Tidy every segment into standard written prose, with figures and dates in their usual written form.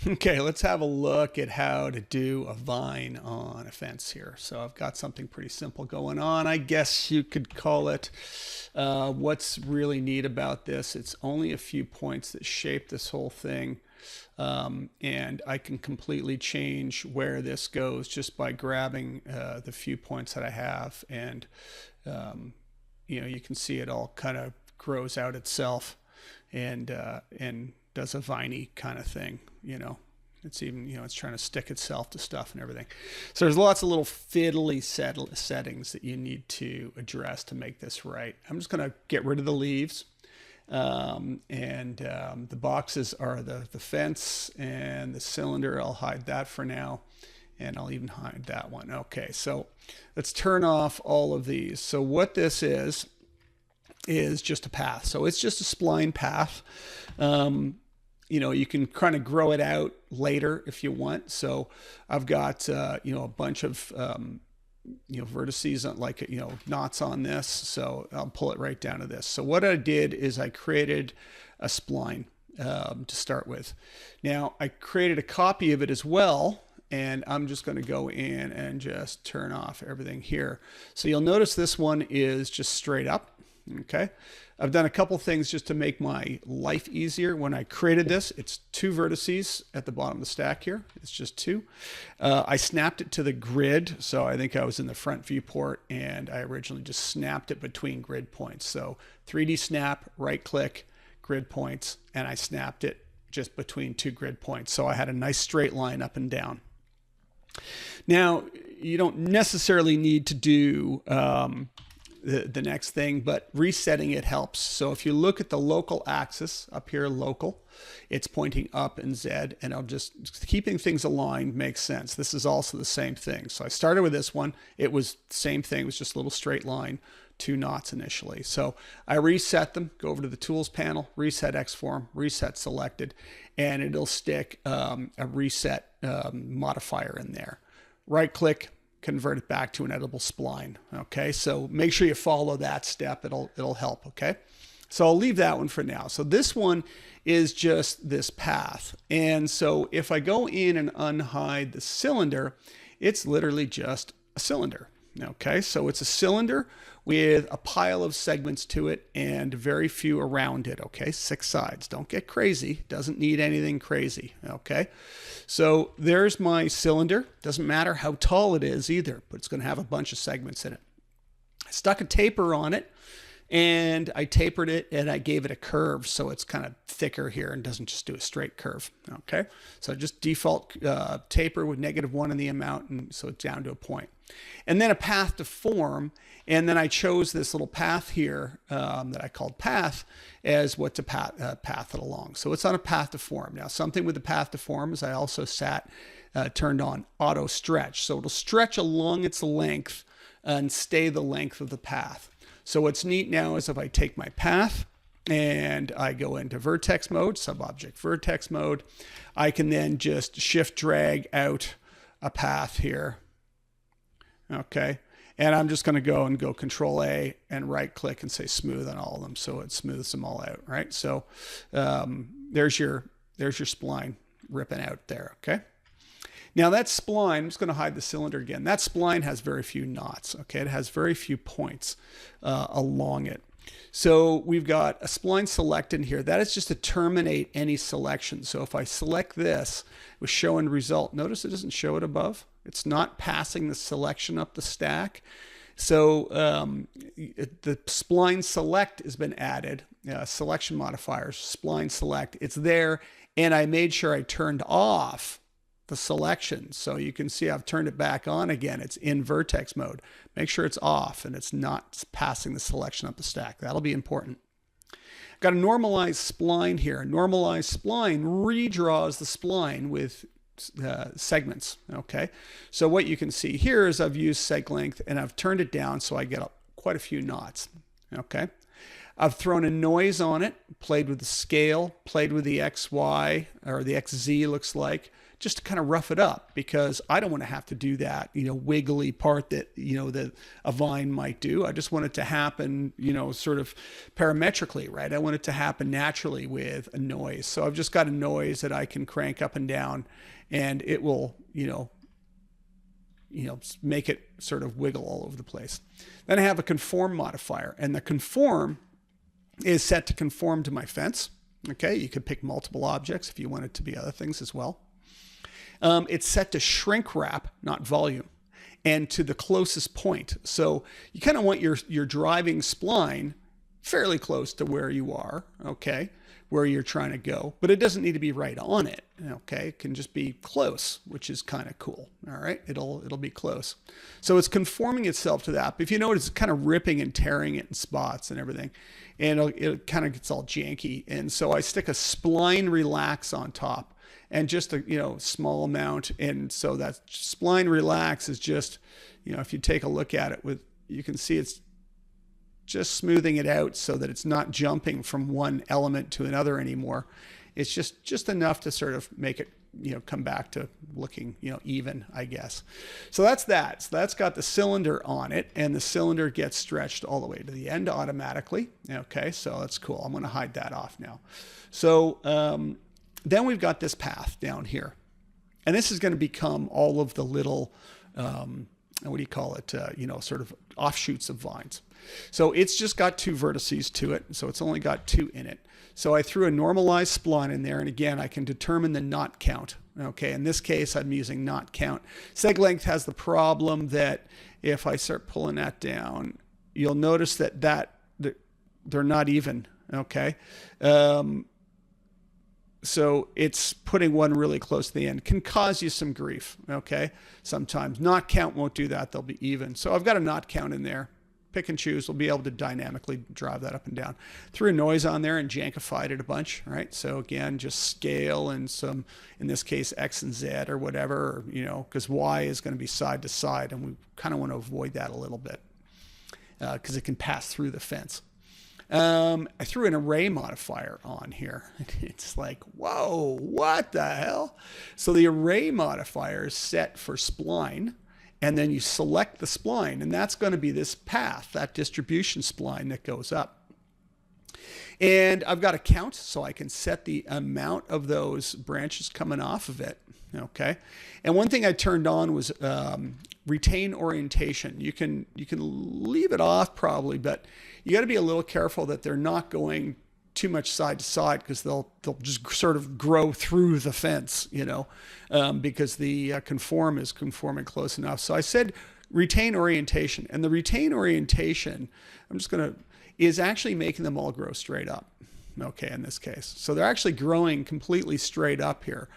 Okay, let's have a look at how to do a vine on a fence here. So I've got something pretty simple going on. I guess you could call it, what's really neat about this, it's only a few points that shape this whole thing. And I can completely change where this goes just by grabbing the few points that I have. And, you can see it all kind of grows out itself and does a viney kind of thing. It's even, it's trying to stick itself to stuff and everything. So there's lots of little fiddly settings that you need to address to make this right. I'm just going to get rid of the leaves. The boxes are the fence and the cylinder. I'll hide that for now. And I'll even hide that one. Okay, so let's turn off all of these. So what this is just a path. So it's just a spline path. You can kind of grow it out later if you want. So I've got, a bunch of, vertices, like, knots on this. So I'll pull it right down to this. So what I did is I created a spline to start with. Now I created a copy of it as well. And I'm just going to go in and just turn off everything here. So you'll notice this one is just straight up. Okay. I've done a couple things just to make my life easier. When I created this, it's 2 vertices at the bottom of the stack here. It's just 2. I snapped it to the grid. So I think I was in the front viewport and I originally just snapped it between grid points. So 3D snap, right click, grid points, and I snapped it just between 2 grid points. So I had a nice straight line up and down. Now, you don't necessarily need to do the next thing, but resetting it helps. So if you look at the local axis up here, local, it's pointing up and Z, and I'll just keeping things aligned makes sense. This is also the same thing. So I started with this one. It was the same thing. It was just a little straight line, 2 knots initially. So I reset them, go over to the tools panel, reset X form, reset selected, and it'll stick a reset modifier in there. Right click, convert it back to an editable spline. Okay, so make sure you follow that step. It'll help. Okay, so I'll leave that one for now. So this one is just this path, and so if I go in and unhide the cylinder, it's literally just a cylinder. Okay, so it's a cylinder with a pile of segments to it and very few around it. Okay, 6 sides. Don't get crazy. Doesn't need anything crazy. Okay, so there's my cylinder. Doesn't matter how tall it is either, but it's going to have a bunch of segments in it. I stuck a taper on it and I tapered it and I gave it a curve so it's kind of thicker here and doesn't just do a straight curve. Okay, so just default taper with -1 in the amount, and so it's down to a point. And then a path to form, and then I chose this little path here that I called path as what to path it along. So it's on a path to form. Now something with the path to form is I also turned on auto stretch. So it'll stretch along its length and stay the length of the path. So what's neat now is if I take my path and I go into vertex mode, subobject vertex mode, I can then just shift drag out a path here. Okay, and I'm just going to go Control A and right click and say smooth on all of them, so it smooths them all out. Right, so there's your spline ripping out there. Okay, now that spline, I'm just going to hide the cylinder again. That spline has very few knots. Okay, it has very few points along it. So we've got a spline select in here. That is just to terminate any selection. So if I select this with show end result, notice it doesn't show it above. It's not passing the selection up the stack. So the spline select has been added, selection modifiers, spline select. It's there, and I made sure I turned off the selection. So you can see I've turned it back on again. It's in vertex mode. Make sure it's off and it's not passing the selection up the stack. That'll be important. Got a normalized spline here. A normalized spline redraws the spline with segments. Okay, so what you can see here is I've used seg length and I've turned it down so I get quite a few knots. Okay, I've thrown a noise on it, played with the scale, played with the XY, or the XZ looks like, just to kind of rough it up, because I don't want to have to do that, wiggly part that, that a vine might do. I just want it to happen, sort of parametrically, right? I want it to happen naturally with a noise. So I've just got a noise that I can crank up and down, and it will, make it sort of wiggle all over the place. Then I have a conform modifier, and the conform is set to conform to my fence. Okay, you could pick multiple objects if you want it to be other things as well. It's set to shrink wrap, not volume, and to the closest point. So you kind of want your driving spline fairly close to where you are, okay, where you're trying to go, but it doesn't need to be right on it, okay? It can just be close, which is kind of cool, all right? It'll be close. So it's conforming itself to that. But if you notice, it's kind of ripping and tearing it in spots and everything, and it kind of gets all janky. And so I stick a spline relax on top, and just a small amount. And so that spline relax is just, if you take a look at it, you can see it's just smoothing it out so that it's not jumping from one element to another anymore. It's just enough to sort of make it, come back to looking, even, I guess. So that's that. So that's got the cylinder on it, and the cylinder gets stretched all the way to the end automatically. Okay, so that's cool. I'm going to hide that off now. So then we've got this path down here, and this is going to become all of the little, what do you call it? Sort of offshoots of vines. So it's just got 2 vertices to it. So it's only got 2 in it. So I threw a normalized spline in there. And again, I can determine the knot count. Okay. In this case, I'm using knot count. Seg length has the problem that if I start pulling that down, you'll notice that they're not even. Okay. So it's putting one really close to the end. Can cause you some grief, okay? Sometimes. Knot count won't do that. They'll be even. So I've got a knot count in there. Pick and choose. We'll be able to dynamically drive that up and down. Threw a noise on there and jankified it a bunch, right? So again, just scale and some, in this case, X and Z or whatever, because Y is going to be side to side, and we kind of want to avoid that a little bit because it can pass through the fence. I threw an array modifier on here. It's like, whoa, what the hell? So the array modifier is set for spline, and then you select the spline, and that's going to be this path, that distribution spline that goes up. And I've got a count, so I can set the amount of those branches coming off of it. Okay. And one thing I turned on was retain orientation. You can leave it off probably, but you got to be a little careful that they're not going too much side to side, because they'll just sort of grow through the fence, because the conform is conforming close enough. So I said retain orientation, and the retain orientation, is actually making them all grow straight up. Okay, in this case. So they're actually growing completely straight up here,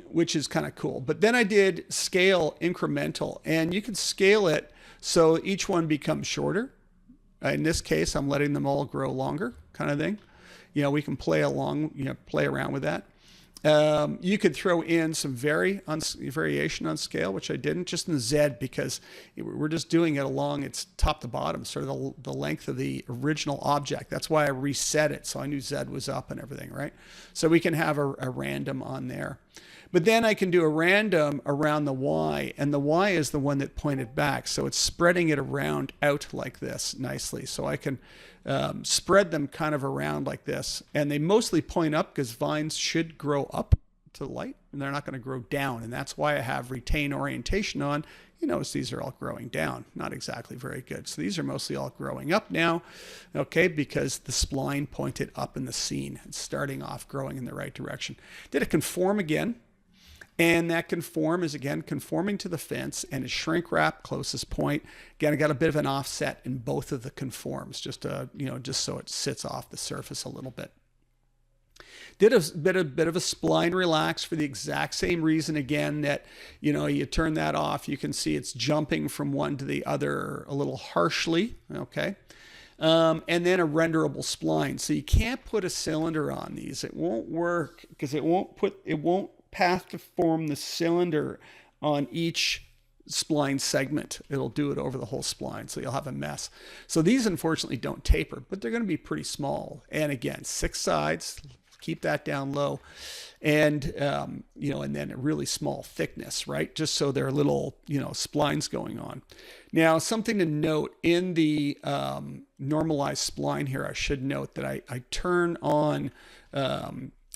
which is kind of cool. But then I did scale incremental, and you can scale it so each one becomes shorter. In this case, I'm letting them all grow longer, kind of thing. We can play around with that. You could throw in some variation on scale, which I didn't, just in Z, because we're just doing it along its top to bottom, sort of the length of the original object. That's why I reset it, so I knew Z was up and everything, right? So we can have a random on there. But then I can do a random around the Y, and the Y is the one that pointed back. So it's spreading it around out like this nicely. So I can spread them kind of around like this. And they mostly point up because vines should grow up to light, and they're not going to grow down. And that's why I have retain orientation on. You notice these are all growing down. Not exactly very good. So these are mostly all growing up now, okay, because the spline pointed up in the scene. It's starting off growing in the right direction. Did a conform again. And that conform is, again, conforming to the fence, and is shrink wrap closest point. Again, I got a bit of an offset in both of the conforms, just so it sits off the surface a little bit. Did a bit of a spline relax for the exact same reason, again, that, you turn that off, you can see it's jumping from one to the other a little harshly, okay? And then a renderable spline. So you can't put a cylinder on these. It won't work because it won't path to form the cylinder on each spline segment. It'll do it over the whole spline, so you'll have a mess. So these unfortunately don't taper, but they're going to be pretty small. And again, 6 sides, keep that down low. And, you know, and then a really small thickness, right? Just so there are little, you know, splines going on. Now, something to note in the normalized spline here, I should note that I turn on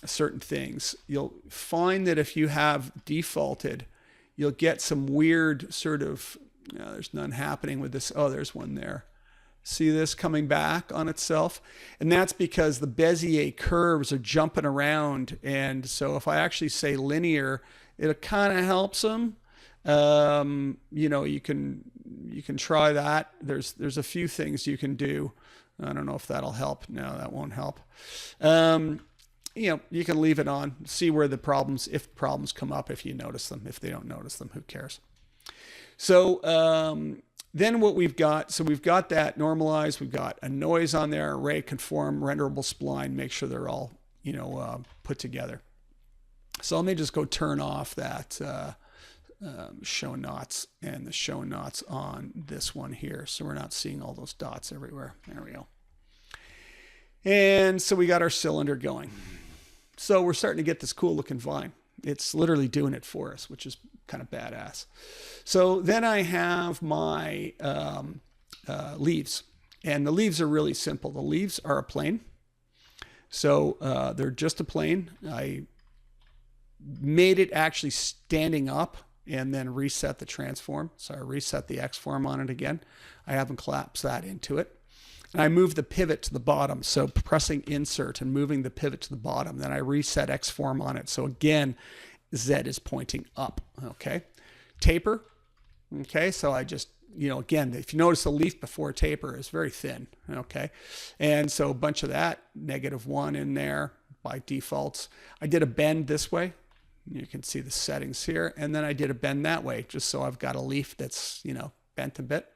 certain things. You'll find that if you have defaulted, you'll get some weird sort of, there's none happening with this. Oh, there's one there. See this coming back on itself? And that's because the Bezier curves are jumping around. And so if I actually say linear, it kind of helps them. You know, you can try that. There's a few things you can do. I don't know if that'll help. No, that won't help. You know, you can leave it on, see where the problems, if problems come up, if you notice them. If they don't notice them, who cares? So, then what we've got, so we've got that normalized, we've got a noise on there, array, conform, renderable spline, make sure they're all, you know, put together. So let me just go turn off that show knots and the show knots on this one here. So we're not seeing all those dots everywhere. There we go. And so we got our cylinder going. So we're starting to get this cool looking vine. It's literally doing it for us, which is kind of badass. So then I have my leaves, and the leaves are really simple. The leaves are a plane. So they're just a plane. I made it actually standing up and then reset the transform. So I reset the X form on it again. I haven't collapsed that into it. And I move the pivot to the bottom. So pressing insert and moving the pivot to the bottom. Then I reset X form on it. So again, Z is pointing up. Okay. Taper. Okay. So I just, you know, again, if you notice the leaf before taper is very thin. Okay. And so a bunch of that -1 in there by defaults. I did a bend this way. You can see the settings here. And then I did a bend that way, just so I've got a leaf that's, you know, bent a bit,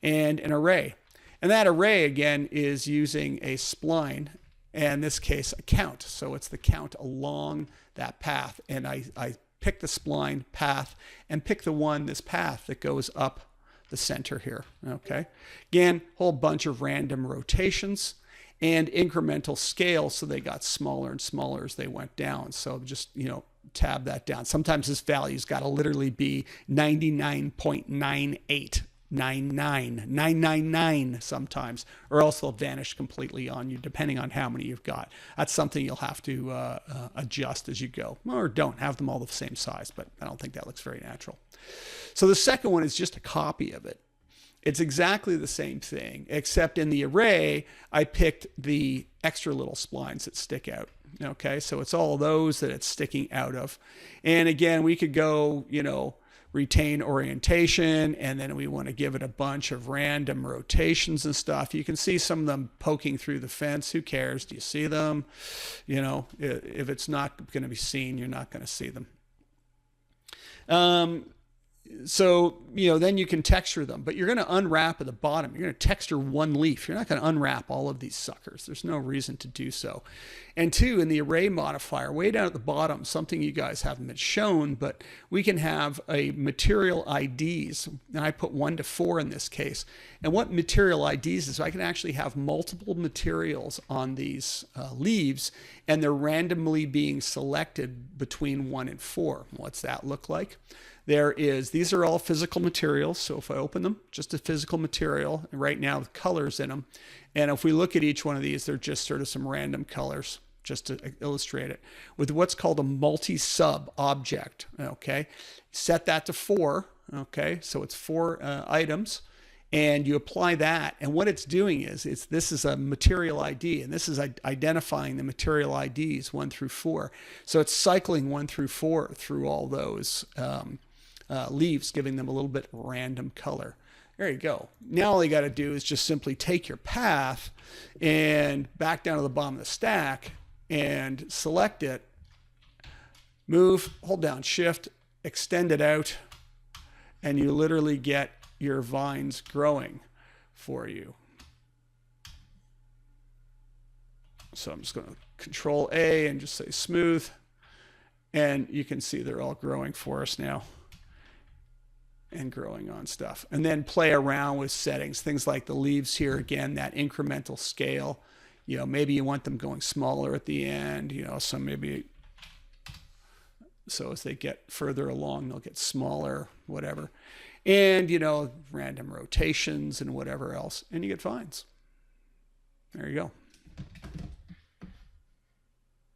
and an array. And that array, again, is using a spline, and in this case, a count. So it's the count along that path. And I pick the spline path and pick the one, this path that goes up the center here. Okay. Again, whole bunch of random rotations and incremental scale. So they got smaller and smaller as they went down. So just, you know, tab that down. Sometimes this value's got to literally be 99.98. 999 sometimes, or else they'll vanish completely on you, depending on how many you've got. That's something you'll have to adjust as you go, or don't have them all the same size, but I don't think that looks very natural. So the second one is just a copy of it. It's exactly the same thing, except in the array, I picked the extra little splines that stick out. Okay, so it's all those that it's sticking out of. And again, we could go, you know, retain orientation, and then we want to give it a bunch of random rotations and stuff. You can see some of them poking through the fence. Who cares? Do you see them? You know, if it's not going to be seen, you're not going to see them. So, you know, then you can texture them, but you're going to unwrap at the bottom. You're going to texture one leaf. You're not going to unwrap all of these suckers. There's no reason to do so. And two, in the array modifier, way down at the bottom, something you guys haven't been shown, but we can have a material IDs. And I put 1 to 4 in this case. And what material IDs is, I can actually have multiple materials on these leaves, and they're randomly being selected between 1 and 4. What's that look like? These are all physical materials. So if I open them, just a physical material, and right now with colors in them. And if we look at each one of these, they're just sort of some random colors, just to illustrate it, with what's called a multi-sub object. Okay. Set that to 4. Okay. So it's 4 items, and you apply that. And what it's doing is this is a material ID, and this is identifying the material IDs 1 through 4. So it's cycling 1 through 4 through all those, leaves, giving them a little bit random color. There you go. Now all you got to do is just simply take your path and back down to the bottom of the stack and select it, move, hold down shift, extend it out, and you literally get your vines growing for you. So I'm just going to Control A and just say smooth, and you can see they're all growing for us now. and growing on stuff. And then play around with settings, things like the leaves here, again, that incremental scale. You know, maybe you want them going smaller at the end, you know, so maybe, so as they get further along, they'll get smaller, whatever. And, you know, random rotations and whatever else, and you get fines. There you go.